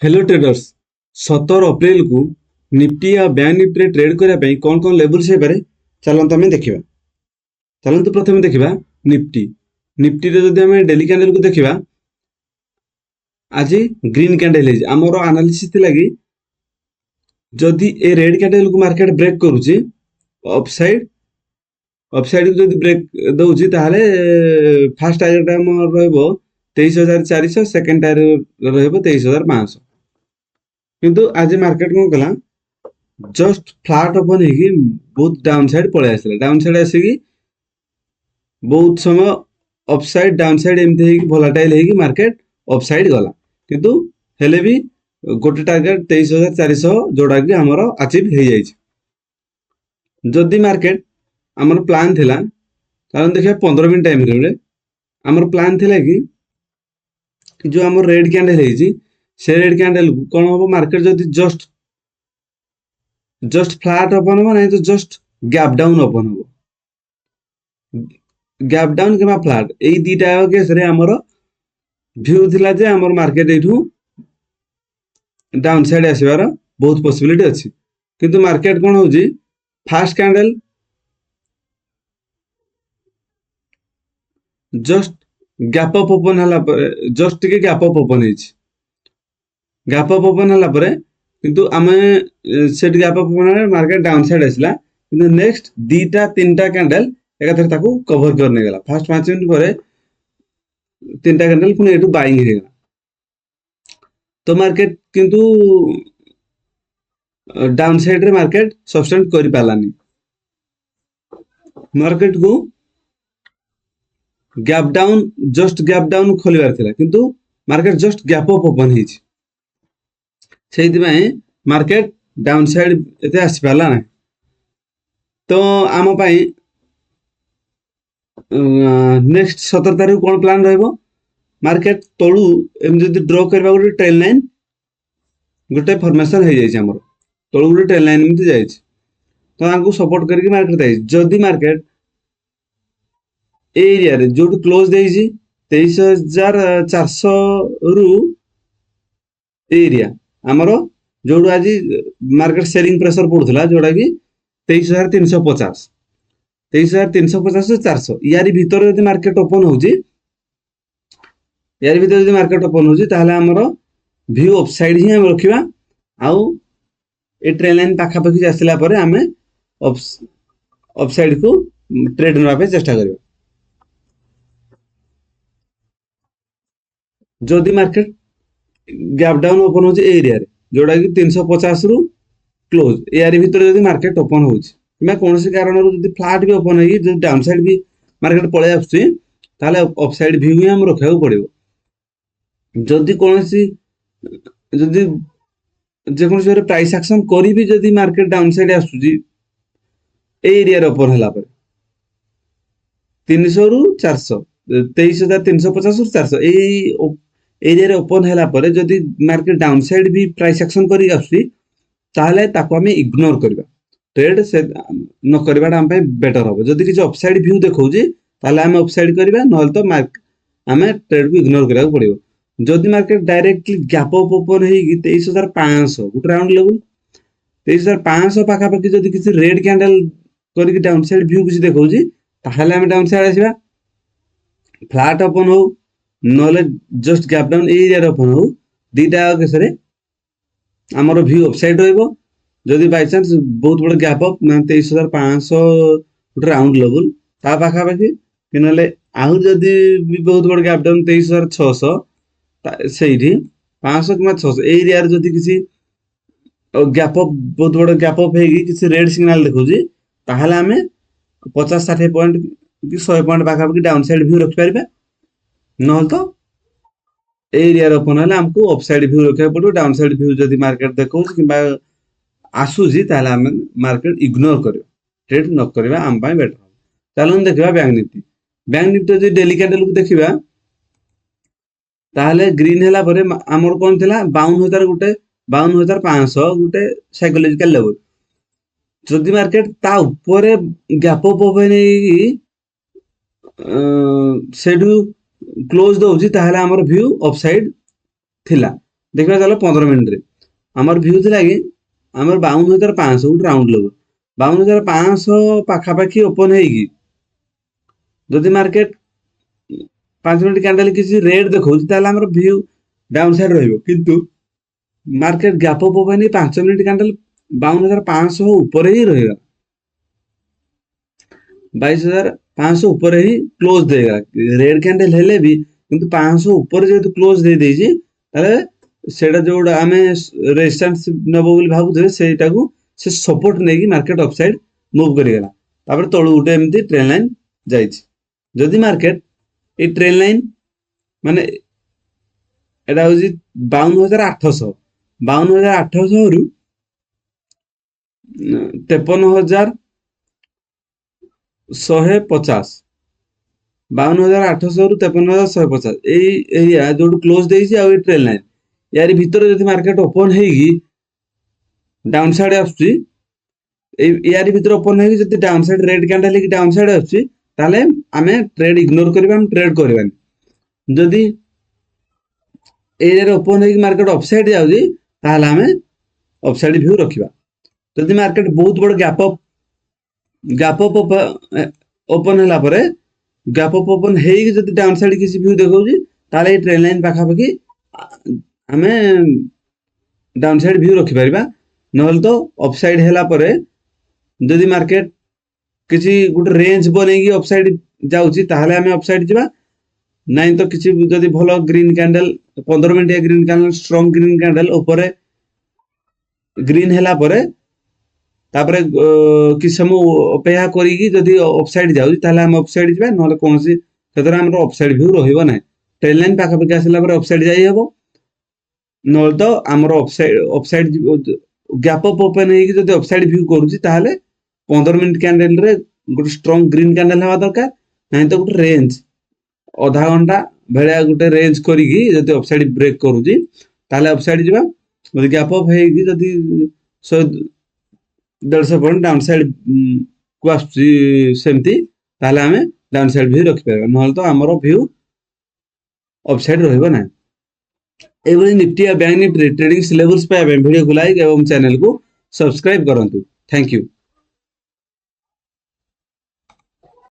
Hello traders 17 अप्रैल को Nifty या bank Nifty trade करने कौन कौन लेवल से चलते आम देखा। चलते प्रथम देखा निफ्टी। निफ्टी रे जदि आम डेली कैंडल को देखा आज ग्रीन कैंडल आमर एनालिसिस लगी जदि ए रेड कैंडल को मार्केट ब्रेक करुच्ची अपसाइड अपसाइड को जदि ब्रेक दौची ताहले फास्ट टारगेट आम रहिबो 23,400 सेकेंड टारगेट रहिबो 23,500 किंतु आज मार्केट कौन कला जस्ट फ्लैट ओपन है बहुत डाउन साइड पड़े आसला डाउन साइड आसिकी बहुत समय अपसाइड डाउन साइड एमती भोलाटाइल है मार्केट अपसाइड गला किंतु हेले भी गोटे टार्गेट 23,400 जोड़ा कि आमर अचीव हो जाए। जदि मार्केट आमर प्लान थिला कारण देखिए 15 मिनट टाइम रे आमर प्लान थिला कि जो आमर रेड कैंडल है से रेड कैंडल को कौन हम मार्केट जदि जस्ट फ्लैट ओपन हम ना तो जस्ट गैप डाउन ओपन हम गैप डाउन कि फ्लैट यही दुटा केस रे आमर व्यू थिला जे आमर मार्केट एठू डाउन साइड आसीबार बहुत पॉसिबिलिटी अच्छी किंतु मार्केट कौन होजी first candle just gap up open हला पर जस्ट टिके गैप अप ओपन है गैप अप ओपन हला पर किंतु आमे set gap up open market down side आसला किंतु नेक्स्ट दीटा तीनटा कैंडल एकाथरे ताको कवर करने गला फास्ट 5 मिनट पर तीनटा कैंडल पुणी एटू बाइंग हो गला तो मार्केट किंतु डाउन साइड रे मार्केट सब्सटेंट करि पालानी मार्केट को गैप डाउन खोलिबार थिला किंतु market just gap up open hitch से मार्केट डाउन साइड एते आसी पाला ना तो आम पाई नेक्स्ट 17 तारीख कौन प्लान रहिबो मार्केट तळु एम जदि ड्रॉ करबा गोटे ट्रेल लाइन गोटे फॉर्मेशन हो जाइछ हमर तळु गोटे ट्रेल लाइन एमति जाइछ तो आंकु सपोर्ट करके मार्केट जाइछ जदि मार्केट एरिया रे जो क्लोज देइछि 23,400 रु एरिया हमर जोडू आज मार्केट सेलिंग प्रेशर पड़ुला जोड़ा कि 23,350 23,350 से 400 यारी भीतर यदि मार्केट ओपन होउची यारी भीतर यदि मार्केट ओपन होउची ताहले हमर व्यू अपसाइड ही हम रखिबा आउ ए ट्रेन लाइन पाखा पाखी आसला परे हमें अपसाइड को ट्रेड नवा पे चेष्टा करियो जदि मार्केट गैप डाउन ओपन होउची एरिया रे जोड़ा कि 350 रु क्लोज यारी भीतर यदि मार्केट ओपन होउची मैं कौन से कारण जब फ्लैट भी ओपन है जो डाउन साइड भी मार्केट पड़े आसुची ताले अपसाइड व्यू ही हम रखा पड़ो जदि कौन सी जदि जेकोसी बारे प्राइस एक्शन करी भी जदि मार्केट डाउन साइड आसुची एरिया रे ओपन हला पर 300 रु 400 23,350 रु 400 एरिया रे ओपन हला पर जदि मार्केट डाउन साइड भी प्राइस एक्शन करी आसुची ताले ताको हमें इग्नोर करबा ट्रेड से न करबाटा हम बेटर हम जदि किसी अपसाइड व्यू देखौची ताले हम अपसाइड करबा न तो हमें ट्रेड को इग्नोर करा पड़िबो जदि market directly gap up open हेगी 23,500 गुट राउंड लेवल 23,500 पाखा पाखी जदि किसी रेड कैंडल करके डाउन साइड व्यू किसी देखौची ताले हम डाउन साइड आसीबा फ्लैट ओपन हो नले जस्ट गैप डाउन एरिया रे ओपन हो दीटा केस रे हमर व्यू अपसाइड रहइबो जदि बाय चांस बहुत बड़ गैप अप 23,500 गोटे राउंड लेवल ता पाखा पाखी कि नले आउ जदि भी बहुत बड़ गैप डाउन 23,600 सेठी 500 कि 600 एरिया रे जदि किसी गैप अप बहुत बड़ गैप अप हेगी किसी रेड सिग्नल देखौजी ताहले हमें 50-60 पॉइंट कि 100 पॉइंट पाखा पाखी डाउन साइड व्यू रख परबे न तो एरिया रे ओपन हला हमको अपसाइड व्यू रखा पड़ो डाउन साइड व्यू जदि मार्केट देखौजी किबा आसुजी ताहले हम मार्केट इग्नोर करियो ट्रेड न करबा हम पाई बेटर चलन देखबा बैंक निफ्टी जे डेली कैंडल को देखबा ताहले ग्रीन हला परे हमर कोन थिला 52,000 गुटे 52,500 गुटे साइकोलॉजिकल लेवल जदि मार्केट ता ऊपर gap up open Sedu close दउची ताहले हमर व्यू अपसाइड थिला देखा चलो 15 मिनट रे आमर व्यू थिला कि आमर 52,500 गोटे राउंड लेवल 52,500 पाखापाखि ओपन ହେଇକି ଯଦି मार्केट 5 मिनट कैंडल किसी रेड देखो ताहले हमर व्यू डाउन साइड रहइबो किंतु market gap up open 5 minute candle 52,500 ऊपर ही रहेगा 22,500 ऊपर ही क्लोज देगा रेड कैंडल हेले भी किंतु 500 ऊपर जेतु क्लोज दे देजी ताले सेटा जोडा आमे रेजिस्टेंस नबो बोली भाबुथे सेटाकू से सपोर्ट नेकी मार्केट अपसाइड मूव करिगला तापर तळु उठे एमती ट्रेन लाइन जाइछि जदि मार्केट ए ट्रेन लाइन माने एटा होजी 52,800 52,800 रु 53,150 52,800 रु 53,150 एई एरिया जोडु क्लोज देइछि आ ट्रेन लाइन यारी भीतर जदि मार्केट ओपन हेगी डाउन साइड आसुची यारी भीतर ओपन हेगी जदि डाउन साइड रेड कैंडल की डाउन साइड आसुची ताले आमे ट्रेड इग्नोर करबा हम ट्रेड करबानी जदि एरिया ओपन हेगी मार्केट अपसाइड जाउची ताले आमे अपसाइड व्यू रखिबा जदि मार्केट बहुत बड़ गैप अप ओपन होला परे गैप अप ओपन हेगी जदि डाउन साइड किसी व्यू देखौची ताले ट्रेन लाइन पाखा पाखी आमे डाउन साइड व्यू रखि परिबा नहल तो अपसाइड हैला परे जदि मार्केट किसी गुटे रेंज बनेगी अपसाइड जाउची ताहले आमे अपसाइड जिबा नहीं तो किसी जदि भलो green candle 15 minute green candle strong green candle ऊपर ग्रीन हैला परे तापरे किस समय अपेक्षा करिकी जदि अपसाइड जाउची ताहले हम अपसाइड जिबा नहले कोनसी सेतरा हमरो अपसाइड व्यू रहिबो नै ट्रेन लाइन पाखा पाखा आसला परे अपसाइड जाई हेबो नहले तो हमरो अपसाइड गैप अप ओपन हेकी जदि अपसाइड व्यू करूची ताहले 15 मिनिट कैंडल रे गुटे स्ट्रांग ग्रीन कैंडल हवा दरकार नहीं तो गुटे रेंज आधा घंटा भेड़िया गुटे रेंज करिकी जदि अपसाइड ब्रेक करूची ताहले अपसाइड जिबा जदि गैप अप हेकी जदि 100-150 पॉइंट डाउन साइड को आसुची सेमती ताहले हमें डाउन साइड व्यू रखि परबा नहले तो हमरो व्यू अपसाइड रहइबो ना एवरी निफ्टी या बैंक निफ्टी ट्रेडिंग लेवल्स पे वीडियो को लाइक एवं चैनल को सब्सक्राइब करंतु थैंक यू।